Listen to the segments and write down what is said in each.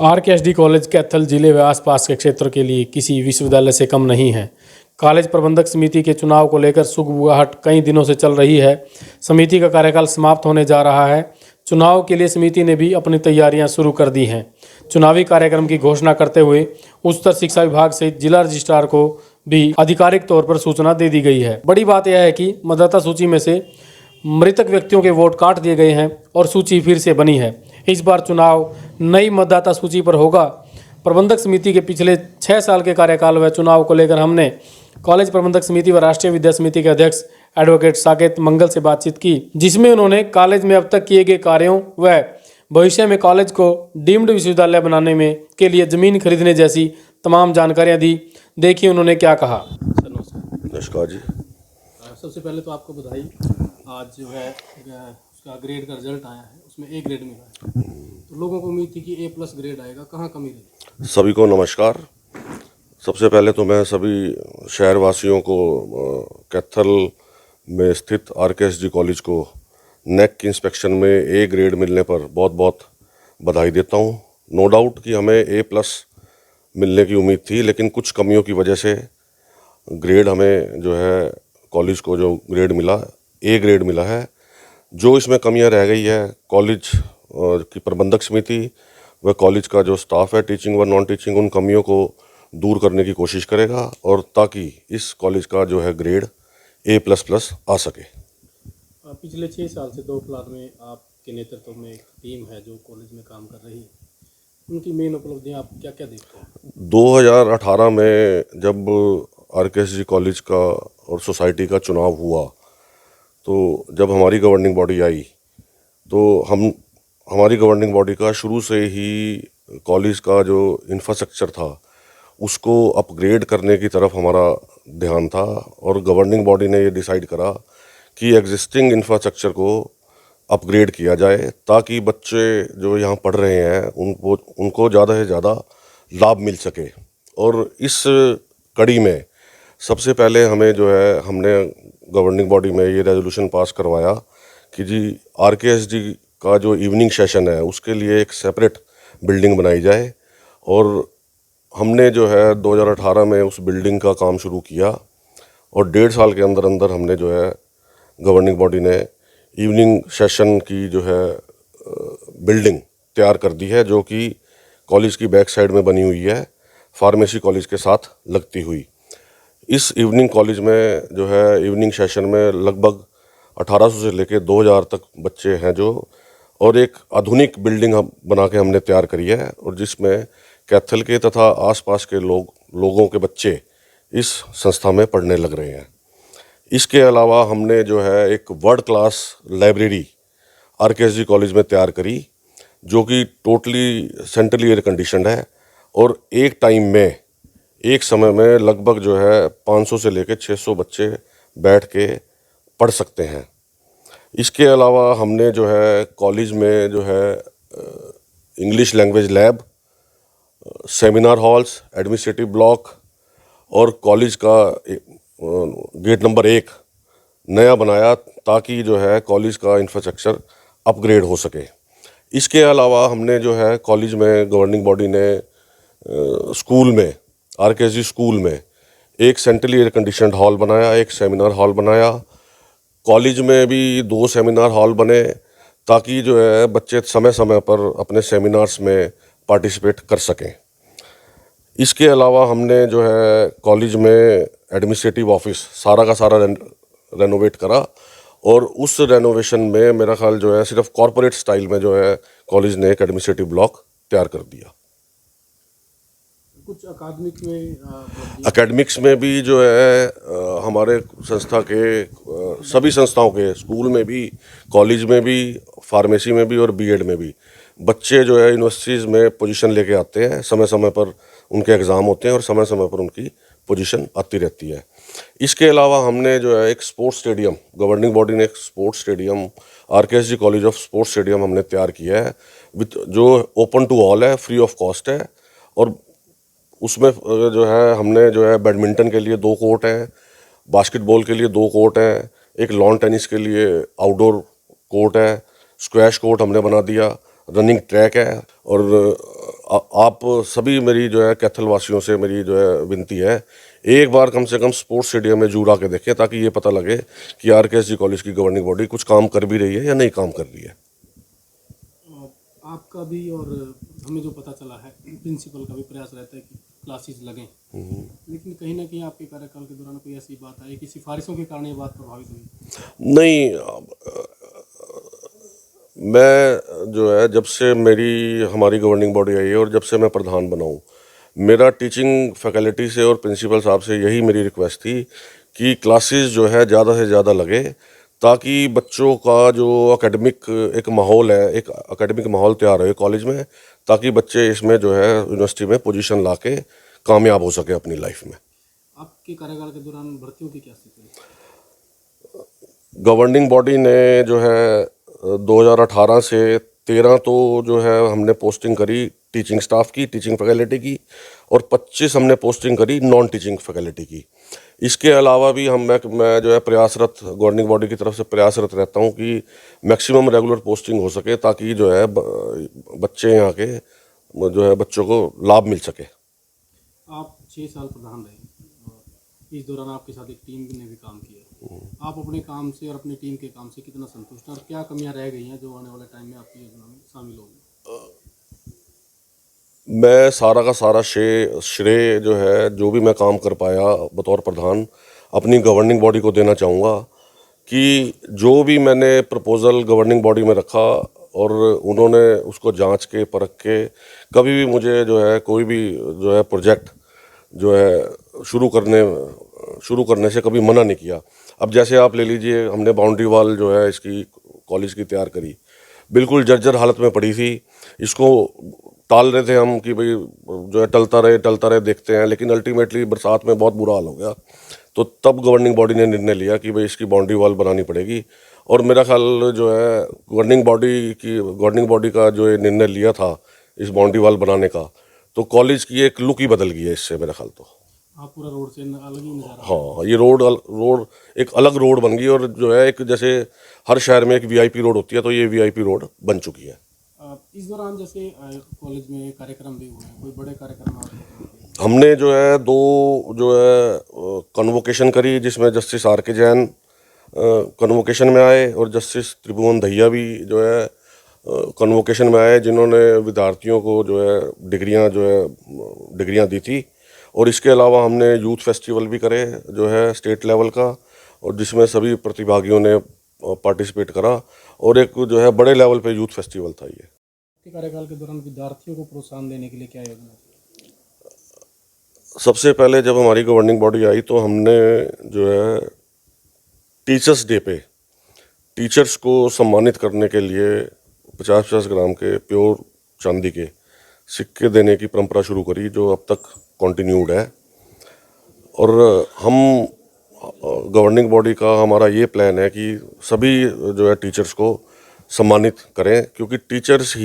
RKSD college Kaithal जिले व आसपास के क्षेत्र के लिए किसी विश्वविद्यालय से कम नहीं है। कॉलेज प्रबंधक समिति के चुनाव को लेकर सुगबुगाहट कई दिनों से चल रही है। समिति का कार्यकाल समाप्त होने जा रहा है। चुनाव के लिए समिति ने भी अपनी तैयारियां शुरू कर दी हैं। चुनावी कार्यक्रम की घोषणा करते हुए उच्चतर शिक्षा विभाग सहित जिला रजिस्ट्रार को भी आधिकारिक तौर पर सूचना दे दी गई है। बड़ी बात यह है कि मतदाता सूची में से मृतक व्यक्तियों के वोट काट दिए गए हैं और सूची फिर से बनी है। इस बार चुनाव नई मतदाता सूची पर होगा। प्रबंधक समिति के पिछले 6 साल के कार्यकाल व चुनाव को लेकर हमने कॉलेज प्रबंधक समिति व राष्ट्रीय विद्या समिति के अध्यक्ष एडवोकेट साकेत मंगल से बातचीत की, जिसमें उन्होंने कॉलेज में अब तक किए गए कार्यों व भविष्य में कॉलेज को डीम्ड विश्वविद्यालय बनाने में के लिए जमीन खरीदने जैसी तमाम जानकारियां दी। देखिए उन्होंने क्या कहा। नमस्कार जी। सबसे पहले तो आपको बधाई, आज जो है उसका ग्रेड का रिजल्ट आया है, उसमें ए ग्रेड मिला है। तो लोगों को उम्मीद थी कि A+ ग्रेड आएगा, कहाँ कमी रही? सभी को नमस्कार। सबसे पहले तो मैं सभी शहरवासियों को कैथल में स्थित आरकेएसडी कॉलेज को नेक की इंस्पेक्शन में ए ग्रेड मिलने पर बहुत बहुत बधाई देता हूँ। नो डाउट कि हमें A+ मिलने की उम्मीद थी, लेकिन कुछ कमियों की वजह से ग्रेड हमें जो है कॉलेज को जो ग्रेड मिला ए ग्रेड मिला है। जो इसमें कमियां रह गई है, कॉलेज की प्रबंधक समिति व कॉलेज का जो स्टाफ है, टीचिंग व नॉन टीचिंग, उन कमियों को दूर करने की कोशिश करेगा और ताकि इस कॉलेज का जो है ग्रेड A++ आ सके। पिछले 6 साल से 2 क्लास में आपके नेतृत्व में एक टीम है जो कॉलेज में काम कर रही है, उनकी मेन उपलब्धियां आप क्या क्या देखते हैं? 2018 में जब आरकेएसडी कॉलेज का और सोसाइटी का चुनाव हुआ, तो जब हमारी गवर्निंग बॉडी आई तो हमारी गवर्निंग बॉडी का शुरू से ही कॉलेज का जो इंफ्रास्ट्रक्चर था उसको अपग्रेड करने की तरफ हमारा ध्यान था और गवर्निंग बॉडी ने ये डिसाइड करा कि एग्जिस्टिंग इंफ्रास्ट्रक्चर को अपग्रेड किया जाए ताकि बच्चे जो यहाँ पढ़ रहे हैं उनको ज़्यादा से ज़्यादा लाभ मिल सके। और इस कड़ी में सबसे पहले हमें जो है हमने गवर्निंग बॉडी में ये रेजोल्यूशन पास करवाया कि जी आरकेएसडी का जो इवनिंग सेशन है उसके लिए एक सेपरेट बिल्डिंग बनाई जाए। और हमने जो है 2018 में उस बिल्डिंग का काम शुरू किया और 1.5 साल के अंदर अंदर हमने जो है गवर्निंग बॉडी ने इवनिंग सेशन की जो है बिल्डिंग तैयार कर दी है, जो कि कॉलेज की बैक साइड में बनी हुई है, फार्मेसी कॉलेज के साथ लगती हुई। इस इवनिंग कॉलेज में जो है इवनिंग सेशन में लगभग 1800 से लेकर 2000 तक बच्चे हैं जो, और एक आधुनिक बिल्डिंग बना के हमने तैयार करी है और जिसमें कैथल के तथा आसपास के लोगों के बच्चे इस संस्था में पढ़ने लग रहे हैं। इसके अलावा हमने जो है एक world class library RKSD college में तैयार करी, जो कि टोटली सेंट्रली एयर कंडीशनड है और एक टाइम में एक समय में लगभग जो है 500 से लेकर 600 बच्चे बैठ के पढ़ सकते हैं। इसके अलावा हमने जो है कॉलेज में जो है English language lab, seminar halls, administrative block और कॉलेज का गेट नंबर 1 नया बनाया ताकि जो है कॉलेज का इंफ्रास्ट्रक्चर अपग्रेड हो सके। इसके अलावा हमने जो है कॉलेज में गवर्निंग बॉडी ने स्कूल में, आरकेएसडी स्कूल में एक सेंट्रली एयर कंडीशनड हॉल बनाया, एक सेमिनार हॉल बनाया। कॉलेज में भी 2 सेमिनार हॉल बने ताकि जो है बच्चे समय समय पर अपने सेमिनार्स में पार्टिसिपेट कर सकें। इसके अलावा हमने जो है कॉलेज में एडमिनिस्ट्रेटिव ऑफिस सारा का सारा रेनोवेट करा और उस रेनोवेशन में मेरा ख्याल जो है सिर्फ कॉरपोरेट स्टाइल में जो है कॉलेज ने एक एडमिनिस्ट्रेटिव ब्लॉक तैयार कर दिया। कुछ अकेडमिक्स में भी जो है हमारे संस्था के सभी संस्थाओं के, स्कूल में भी, कॉलेज में भी, फार्मेसी में भी और बीएड में भी बच्चे जो है यूनिवर्सिटीज़ में पोजीशन लेके आते हैं। समय समय पर उनके एग्ज़ाम होते हैं और समय समय पर उनकी पोजीशन आती रहती है। इसके अलावा हमने जो है एक स्पोर्ट्स स्टेडियम, गवर्निंग बॉडी ने एक sports stadium, RKSD college of sports stadium हमने तैयार किया है विथ जो ओपन टू ऑल है, फ्री ऑफ कॉस्ट है। और उसमें जो है हमने जो है बैडमिंटन के लिए 2 कोर्ट हैं, बास्केटबॉल के लिए 2 कोर्ट हैं, एक लॉन टेनिस के लिए आउटडोर कोर्ट है, स्क्वैश कोर्ट हमने बना दिया, रनिंग ट्रैक है। और आप सभी मेरी जो है कैथल वासियों से मेरी जो है विनती है, एक बार कम से कम स्पोर्ट्स स्टेडियम में जरूर आके देखें, ताकि ये पता लगे कि आरकेएसजी कॉलेज की गवर्निंग बॉडी कुछ काम कर भी रही है या नहीं काम कर रही है। आपका भी और हमें जो पता चला है, प्रिंसिपल का भी प्रयास रहता है कि क्लासेस लगें, लेकिन कहीं ना कहीं आपके कार्यकाल के दौरान कोई ऐसी बात आई कि सिफारिशों के कारण ये बात प्रभावित हुई? नहीं, मैं जो है जब से हमारी गवर्निंग बॉडी आई है और जब से मैं प्रधान बना हूँ, मेरा टीचिंग फैकल्टी से और प्रिंसिपल साहब से यही मेरी रिक्वेस्ट थी कि क्लासेस जो है ज़्यादा से ज़्यादा लगे, ताकि बच्चों का जो एकेडमिक एक माहौल है, एक एकेडमिक माहौल तैयार हो कॉलेज में, ताकि बच्चे इसमें जो है यूनिवर्सिटी में पोजीशन लाके कामयाब हो सके अपनी लाइफ में। आपके कार्यकाल के दौरान भर्तियों की क्या स्थिति है? गवर्निंग बॉडी ने जो है 2018 से 13 तो जो है हमने पोस्टिंग करी टीचिंग स्टाफ की, टीचिंग फैकल्टी की, और 25 हमने पोस्टिंग करी नॉन टीचिंग फैकल्टी की। इसके अलावा भी मैं जो है प्रयासरत गवर्निंग बॉडी की तरफ से प्रयासरत रहता हूँ कि मैक्सिमम रेगुलर पोस्टिंग हो सके, ताकि जो है बच्चे यहाँ के जो है बच्चों को लाभ मिल सके। आप 6 साल प्रधान रहे और इस दौरान आपके साथ एक टीम ने भी काम किया। आप अपने काम से और अपनी टीम के काम से कितना संतुष्ट हैं और क्या कमियां रह गई हैं जो आने वाले टाइम में आपकी योजना में शामिल होगी? मैं सारा का सारा श्रेय जो है, जो भी मैं काम कर पाया बतौर प्रधान, अपनी गवर्निंग बॉडी को देना चाहूँगा कि जो भी मैंने प्रपोज़ल गवर्निंग बॉडी में रखा और उन्होंने उसको जांच के परख के कभी भी मुझे जो है कोई भी जो है प्रोजेक्ट जो है शुरू करने से कभी मना नहीं किया। अब जैसे आप ले लीजिए, हमने बाउंड्री वॉल जो है इसकी कॉलेज की तैयार करी, बिल्कुल जर्जर हालत में पड़ी थी। इसको टाल रहे थे हम कि भाई जो है टलता रहे देखते हैं, लेकिन अल्टीमेटली बरसात में बहुत बुरा हाल हो गया। तो तब गवर्निंग बॉडी ने निर्णय लिया कि भाई इसकी बाउंड्री वॉल बनानी पड़ेगी, और मेरा ख्याल जो है गवर्निंग बॉडी का जो ये निर्णय लिया था इस बाउंड्री वॉल बनाने का, तो कॉलेज की एक लुक ही बदल गई है इससे मेरा ख्याल। तो आप पूरा रोड से अलग ही नज़ारा। हाँ, ये रोड एक अलग रोड बन गई, और जो है एक जैसे हर शहर में एक वीआईपी रोड होती है, तो ये वीआईपी रोड बन चुकी है। इस दौरान जैसे कॉलेज में कार्यक्रम भी हुए हैं, कोई बड़े कार्यक्रम आपने? हमने जो है 2 जो है कन्वोकेशन करी, जिसमें जस्टिस आर के जैन कन्वोकेशन में आए और जस्टिस त्रिभुवन दहिया भी जो है कन्वोकेशन में आए, जिन्होंने विद्यार्थियों को जो है डिग्रियां दी थी। और इसके अलावा हमने यूथ फेस्टिवल भी करे जो है स्टेट लेवल का, और जिसमें सभी प्रतिभागियों ने पार्टिसिपेट करा, और एक जो है बड़े लेवल पे यूथ फेस्टिवल था ये। आपके कार्यकाल के दौरान विद्यार्थियों को प्रोत्साहन देने के लिए क्या योजना है? सबसे पहले जब हमारी गवर्निंग बॉडी आई तो हमने जो है टीचर्स डे पे टीचर्स को सम्मानित करने के लिए 50-50 ग्राम के प्योर चांदी के सिक्के देने की परंपरा शुरू करी, जो अब तक कंटिन्यूड है। और हम गवर्निंग बॉडी का हमारा ये प्लान है कि सभी जो है टीचर्स को सम्मानित करें, क्योंकि टीचर्स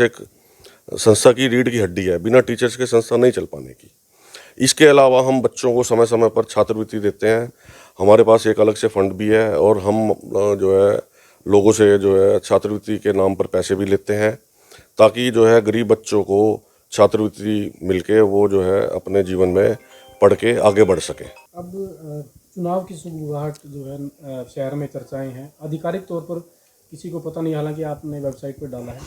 एक संस्था की रीढ़ की हड्डी है, बिना टीचर्स के संस्था नहीं चल पाने की। इसके अलावा हम बच्चों को समय समय पर छात्रवृत्ति देते हैं, हमारे पास एक अलग से फंड भी है, और हम जो है लोगों से जो है छात्रवृत्ति के नाम पर पैसे भी लेते हैं, ताकि जो है गरीब बच्चों को छात्रवृत्ति मिलके वो जो है अपने जीवन में पढ़ के आगे बढ़ सके। अब चुनाव की सुगबुगाहट जो है शहर में चर्चाएं हैं, आधिकारिक तौर पर किसी को पता नहीं, हालांकि आपने वेबसाइट पर डाला है।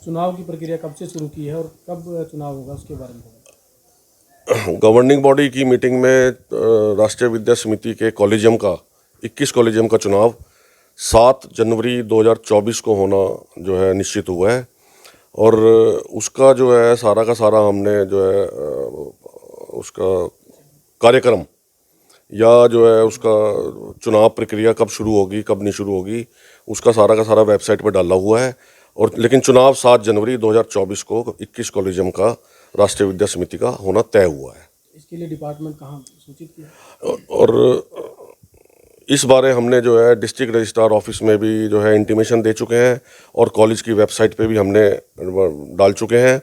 चुनाव की प्रक्रिया कब से शुरू की है और कब चुनाव होगा, उसके बारे में बताएं। गवर्निंग बॉडी की मीटिंग में राष्ट्रीय विद्या समिति के कॉलेजियम का 21 कॉलेजियम का चुनाव 7 जनवरी 2024 को होना जो है निश्चित हुआ है, और उसका जो है सारा का सारा हमने जो है उसका कार्यक्रम या जो है उसका चुनाव प्रक्रिया कब शुरू होगी कब नहीं शुरू होगी, उसका सारा का सारा वेबसाइट पर डाला हुआ है। और लेकिन चुनाव 7 जनवरी 2024 को 21 कॉलेजियम का राष्ट्रीय विद्या समिति का होना तय हुआ है। इसके लिए डिपार्टमेंट कहाँ सूचित किया? और इस बारे हमने जो है डिस्ट्रिक्ट रजिस्ट्रार ऑफिस में भी जो है इंटीमेशन दे चुके हैं, और कॉलेज की वेबसाइट पे भी हमने डाल चुके हैं,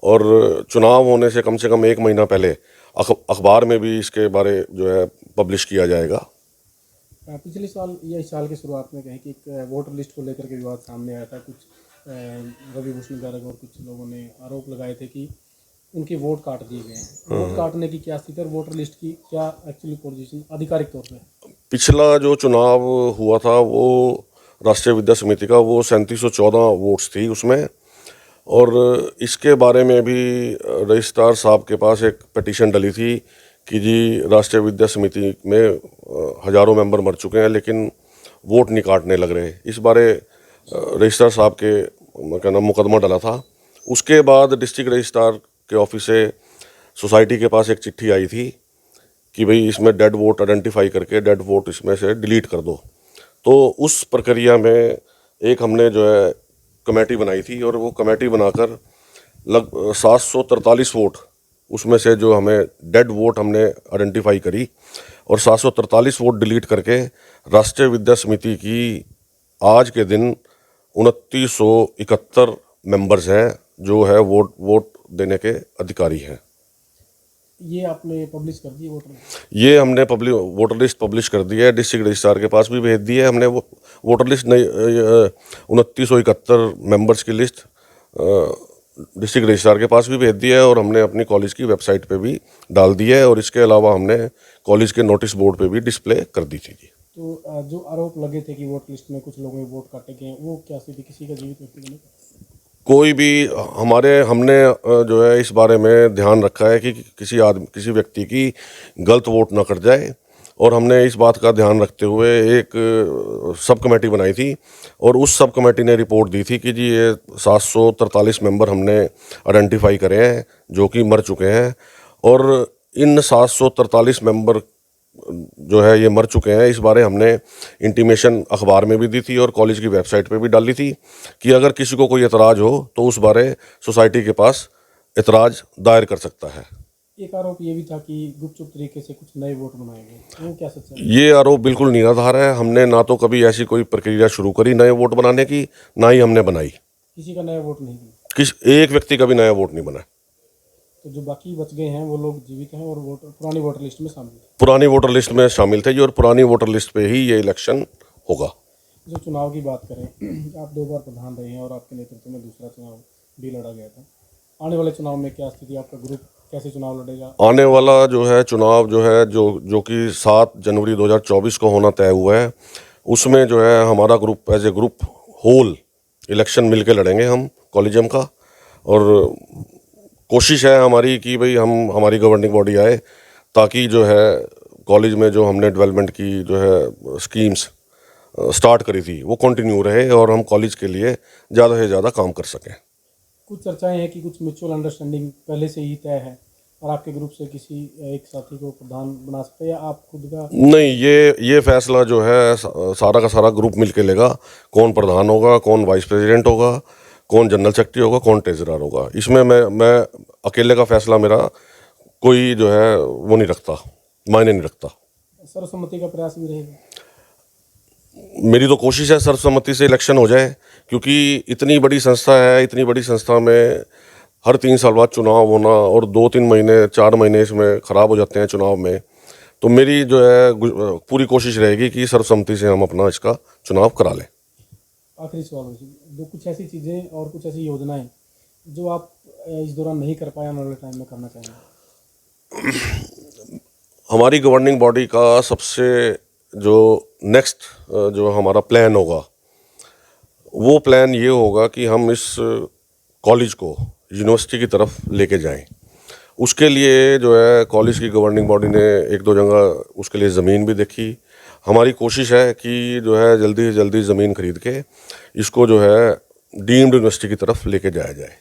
और चुनाव होने से कम 1 महीना पहले अखबार में भी इसके बारे जो है पब्लिश किया जाएगा। पिछले साल या इस साल की शुरुआत में कहीं कि एक वोटर लिस्ट को लेकर के विवाद सामने आया था, कुछ रवि भूषण गर्ग और कुछ लोगों ने आरोप लगाए थे कि उनके वोट काट दिए गए हैं। वोट काटने की क्या स्थिति है और वोटर लिस्ट की क्या एक्चुअली पोजीशन आधिकारिक तौर पे? पिछला जो चुनाव हुआ था वो राष्ट्रीय विद्या समिति का, वो 3714 वोट्स थी उसमें। और इसके बारे में भी रजिस्ट्रार साहब के पास एक पिटीशन डली थी कि जी राष्ट्रीय विद्या समिति में हज़ारों मेंबर मर चुके हैं लेकिन वोट नहीं काटने लग रहे। इस बारे रजिस्ट्रार साहब के क्या नाम मुकदमा डला था। उसके बाद डिस्ट्रिक्ट रजिस्ट्रार के ऑफिस से सोसाइटी के पास एक चिट्ठी आई थी कि भाई इसमें डेड वोट आइडेंटिफाई करके डेड वोट इसमें से डिलीट कर दो। तो उस प्रक्रिया में एक हमने जो है कमेटी बनाई थी और वो कमेटी बनाकर 743 वोट उसमें से जो हमें डेड वोट हमने आइडेंटिफाई करी और 743 वोट डिलीट करके राष्ट्रीय विद्या समिति की आज के दिन 2971 मेंबर्स हैं जो है वोट देने के अधिकारी हैं। ये आपने पब्लिश कर दी वोटर लिस्ट? ये हमने वोटर लिस्ट पब्लिश कर दी है, डिस्ट्रिक्ट रजिस्ट्रार के पास भी भेज दी है हमने वो वोटर लिस्ट। नई 2971 मेंबर्स की लिस्ट डिस्ट्रिक्ट रजिस्ट्रार के पास भी भेज दी है और हमने अपनी कॉलेज की वेबसाइट पे भी डाल दी है और इसके अलावा हमने कॉलेज के नोटिस बोर्ड पे भी डिस्प्ले कर दी थी जी। तो जो आरोप लगे थे कि वोट लिस्ट में कुछ लोगों के वोट काटे गए, वो क्या स्थिति? किसी का जीवित व्यक्ति का नहीं? कोई भी हमने जो है इस बारे में ध्यान रखा है कि किसी व्यक्ति की गलत वोट ना कट जाए और हमने इस बात का ध्यान रखते हुए एक सब कमेटी बनाई थी और उस सब कमेटी ने रिपोर्ट दी थी कि जी ये 743 मेंबर हमने आइडेंटिफाई करे हैं जो कि मर चुके हैं और इन 743 मेंबर जो है ये मर चुके हैं। इस बारे हमने इंटीमेशन अखबार में भी दी थी और कॉलेज की वेबसाइट पे भी डाली थी कि अगर किसी को कोई एतराज़ हो तो उस बारे सोसाइटी के पास एतराज़ दायर कर सकता है। एक आरोप ये भी था कि गुपचुप तरीके से कुछ नए वोट बनाए गए, वो क्या सच है? ये आरोप बिल्कुल निराधार है। हमने ना तो कभी ऐसी कोई प्रक्रिया शुरू करी नए वोट बनाने की, ना ही हमने बनाई। किसी का नया वोट नहीं बना? किस एक व्यक्ति का भी नया वोट नहीं बना। तो जो बाकी बच गए हैं वो लोग जीवित हैं और पुरानी वोटर लिस्ट में शामिल हैं? पुरानी वोटर लिस्ट में शामिल थे जी और पुरानी वोटर लिस्ट पे ही ये इलेक्शन होगा। जो चुनाव की बात करें, आप 2 बार प्रधान रहे हैं और आपके नेतृत्व में दूसरा चुनाव भी लड़ा गया था। आने वाले चुनाव में क्या स्थिति? आपका ग्रुप कैसे चुनाव लड़ेगा? आने वाला जो है चुनाव जो है जो कि 7 जनवरी 2024 को होना तय हुआ है, उसमें जो है हमारा group as a group whole election मिलके लड़ेंगे हम कॉलेजियम का। और कोशिश है हमारी कि भाई हमारी गवर्निंग बॉडी आए ताकि जो है कॉलेज में जो हमने डेवलपमेंट की जो है स्कीम्स स्टार्ट करी थी वो कंटिन्यू रहे और हम कॉलेज के लिए ज़्यादा से ज़्यादा काम कर सकें। कुछ चर्चाएं हैं कि कुछ म्यूचुअल अंडरस्टैंडिंग पहले से ही तय है और आपके ग्रुप से किसी एक साथी को प्रधान बना सकते हैं या आप खुद का? नहीं, ये फैसला जो है सारा का सारा ग्रुप मिलके लेगा। कौन प्रधान होगा, कौन वाइस प्रेसिडेंट होगा, कौन जनरल सेक्रेटरी होगा, कौन ट्रेजरर होगा, इसमें मैं अकेले का फैसला मेरा कोई जो है वो नहीं रखता, मायने नहीं रखता। सर्वसम्मति का प्रयास भी रहेगा? मेरी तो कोशिश है सर्वसम्मति से इलेक्शन हो जाए क्योंकि इतनी बड़ी संस्था है, इतनी बड़ी संस्था में हर 3 साल बाद चुनाव होना और 2-3 महीने 4 महीने इसमें ख़राब हो जाते हैं चुनाव में। तो मेरी जो है पूरी कोशिश रहेगी कि सर्वसम्मति से हम अपना इसका चुनाव करा लें। आखिरी सवाल दो, कुछ ऐसी चीज़ें और कुछ ऐसी योजनाएं जो आप इस दौरान नहीं कर पाए आने वाले टाइम में करना चाहेंगे? हमारी गवर्निंग बॉडी का सबसे जो नेक्स्ट जो हमारा प्लान होगा वो प्लान ये होगा कि हम इस कॉलेज को यूनिवर्सिटी की तरफ लेके जाएं। उसके लिए जो है कॉलेज की गवर्निंग बॉडी ने 1-2 जगह उसके लिए ज़मीन भी देखी। हमारी कोशिश है कि जो है जल्दी से जल्दी ज़मीन खरीद के इसको जो है डीम्ड यूनिवर्सिटी की तरफ लेके जाया जाए।